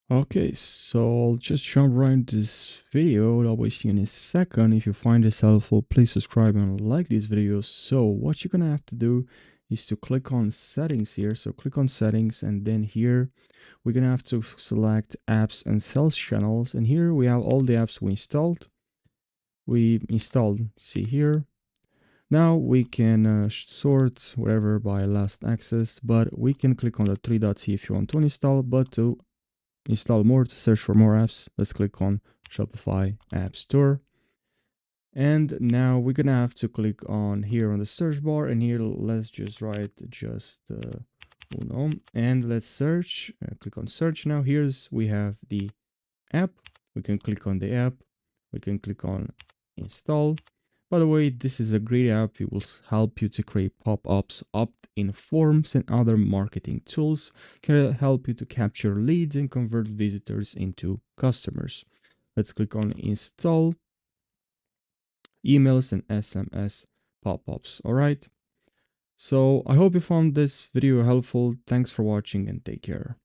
Okay, so I'll just jump right into this video. I'll be seeing in a second. If you find this helpful, please subscribe and like this video. So what you're gonna have to do is to click on settings here. So click on settings, and then here we're gonna have to select apps and sales channels. And here we have all the apps we installed. See here. Now we can sort whatever by last access, but we can click on the three dots here if you want to install, but to install more, to search for more apps, let's click on Shopify App Store. And now we're gonna have to click on here on the search bar, and here let's just write Justuno, and let's search. Click on search. Now we have the app. We can click on the app. We can click on install. By the way, this is a great app. It will help you to create pop-ups, opt-in forms, and other marketing tools. Can help you to capture leads and convert visitors into customers. Let's click on install, emails and SMS pop-ups. All right. So I hope you found this video helpful. Thanks for watching and take care.